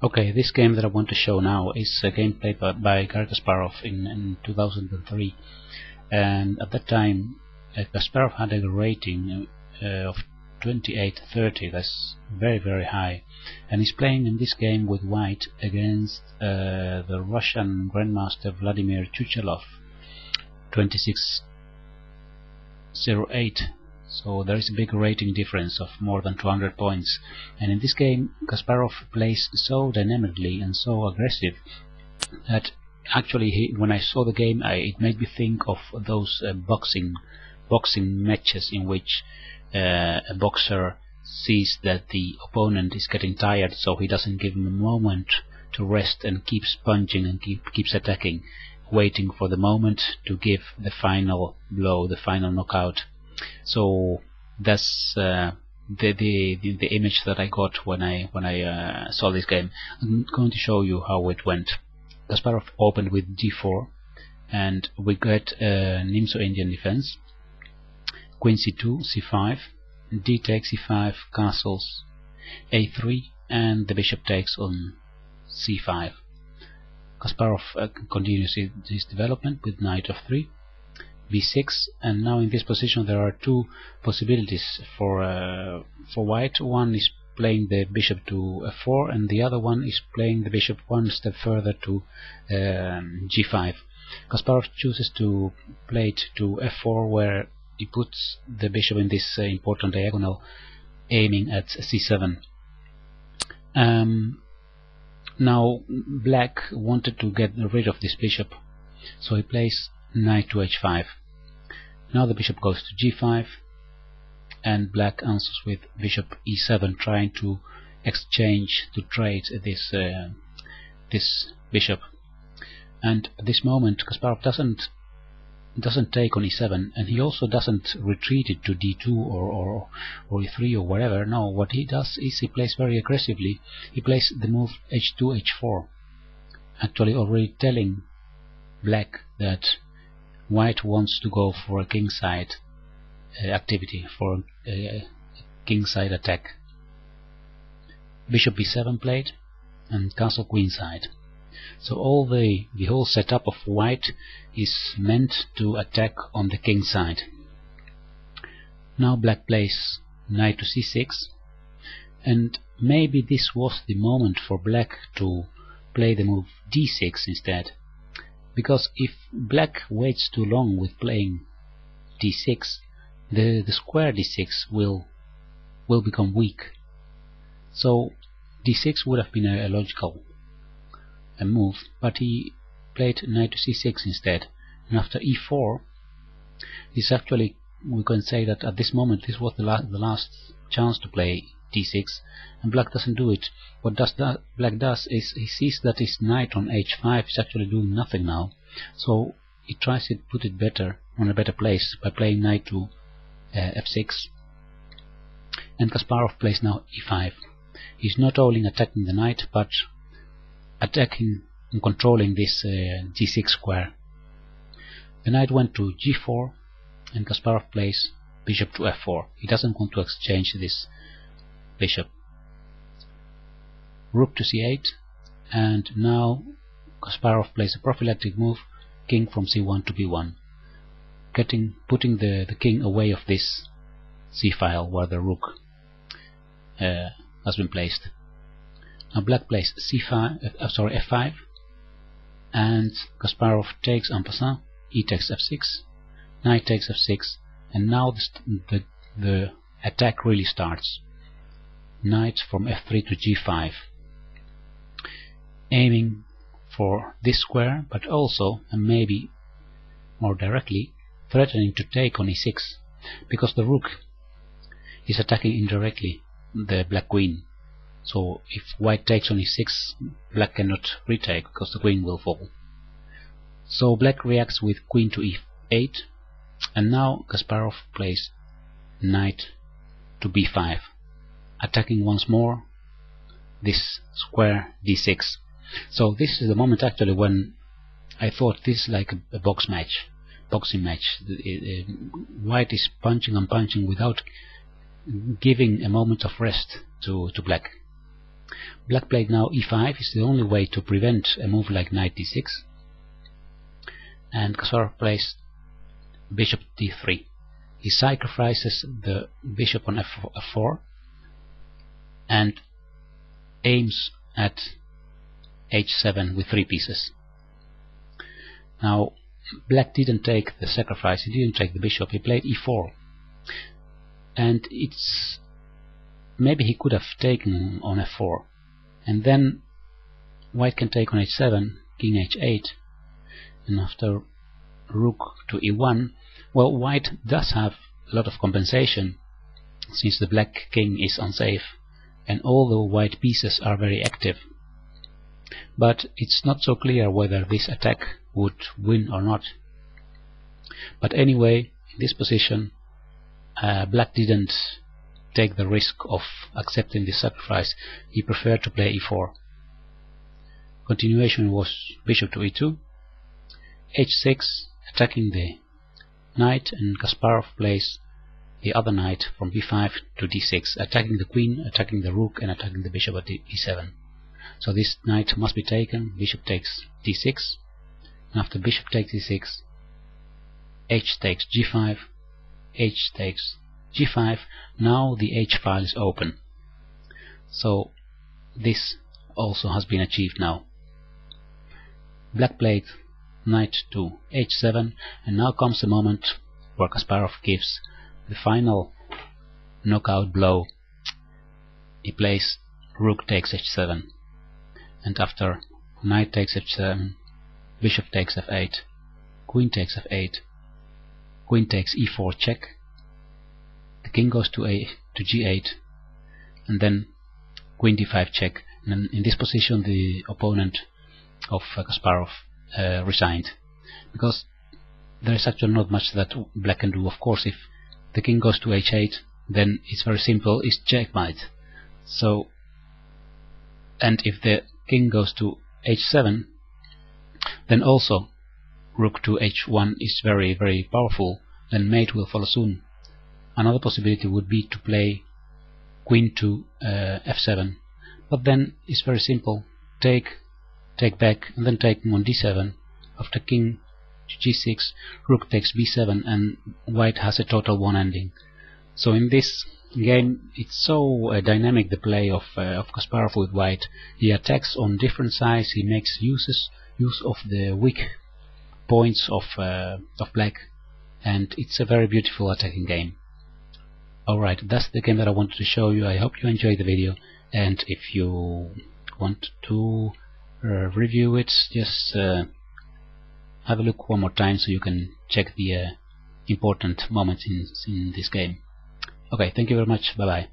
Okay, this game that I want to show now is a game played by Kasparov in 2003, and at that time Kasparov had a rating of 28-30. That's very high, and he's playing in this game with white against the Russian Grandmaster Vladimir Chuchelov, 26-08. So there is a big rating difference of more than 200 points, and in this game Kasparov plays so dynamically and so aggressive that actually when I saw the game it made me think of those boxing matches in which a boxer sees that the opponent is getting tired, so he doesn't give him a moment to rest and keeps punching and keeps attacking, waiting for the moment to give the final blow, the final knockout. So that's the image that I got when I saw this game. I'm going to show you how it went. Kasparov opened with g4, and we get Nimzo-Indian defense. Queen c2, c5, d takes c5, castles a3, and the bishop takes on c5. Kasparov continues his development with knight f3, b6, and now in this position there are two possibilities for white. One is playing the bishop to f4, and the other one is playing the bishop one step further to g5. Kasparov chooses to play it to f4, where he puts the bishop in this important diagonal, aiming at c7. Now black wanted to get rid of this bishop, so he plays knight to h5. Now the bishop goes to g5, and black answers with bishop e7, trying to exchange, to trade this bishop. And at this moment Kasparov doesn't take on e7, and he also doesn't retreat it to d2 or e3 or whatever. No, what he does is he plays very aggressively. He plays the move h2 h4, actually already telling black that white wants to go for a kingside activity, for a kingside attack. Bishop b7 played, and castle queenside. So the whole setup of white is meant to attack on the king side. Now black plays knight to c6, and maybe this was the moment for black to play the move d6 instead, because if black waits too long with playing d6, the square d6 will become weak. So d6 would have been a logical move, but he played knight to c6 instead. And after e4, this actually, we can say that at this moment this was the last chance to play d6, and black doesn't do it. What black does is he sees that his knight on h5 is actually doing nothing now, so he tries to put it better on a better place by playing knight to f6. And Kasparov plays now e5. He's not only attacking the knight, but attacking and controlling this g6 square. The knight went to g4, and Kasparov plays bishop to f4. He doesn't want to exchange this bishop. Rook to c8, and now Kasparov plays a prophylactic move, king from c1 to b1, putting the king away of this c-file where the rook has been placed. Now black plays f5, and Kasparov takes en passant, e takes f6, knight takes f6, and now the attack really starts. Knight from f3 to g5, aiming for this square, but also, and maybe more directly, threatening to take on e6, because the rook is attacking indirectly the black queen. So if white takes on e6, black cannot retake because the queen will fall. So black reacts with queen to e8, and now Kasparov plays knight to b5, attacking once more this square d6. So this is the moment actually when I thought this is like a boxing match. White is punching and punching without giving a moment of rest to black. Black played now e5 is the only way to prevent a move like knight d6, and Kasparov plays bishop d3. He sacrifices the bishop on f4 and aims at h7 with 3 pieces. Now Black didn't take the sacrifice, he didn't take the bishop, he played e4, and it's maybe he could have taken on f4, and then White can take on h7, king h8, and after rook to e1, well, White does have a lot of compensation since the Black king is unsafe and all the White pieces are very active, but it's not so clear whether this attack would win or not. But anyway, in this position Black didn't take the risk of accepting the sacrifice, he preferred to play e4. Continuation was bishop to e2, h6, attacking the knight, and Kasparov plays the other knight from b5 to d6, attacking the queen, attacking the rook, and attacking the bishop at e7. So this knight must be taken, bishop takes d6, and after bishop takes d6, h takes g5, h takes g5, now the h file is open. So this also has been achieved now. Black played knight to h7, and now comes the moment where Kasparov gives the final knockout blow. He plays rook takes h7, and after knight takes h7, bishop takes f8, queen takes f8, queen takes e4 check, the king goes to g8, and then queen d5 check, and in this position the opponent of Kasparov resigned, because there is actually not much that Black can do. Of course, if the king goes to h8, then it's very simple, it's checkmate. So, and if the king goes to h7, then also rook to h1 is very, very powerful, then mate will follow soon. Another possibility would be to play queen to f7, but then it's very simple, take back, and then take on d7, after king to g6, rook takes b7, and White has a total one ending. So in this game it's so dynamic, the play of Kasparov with White. He attacks on different sides, he makes use of the weak points of Black, and it's a very beautiful attacking game. Alright, that's the game that I wanted to show you. I hope you enjoyed the video, and if you want to review it, just have a look one more time so you can check the important moments in this game. Okay, thank you very much, bye bye.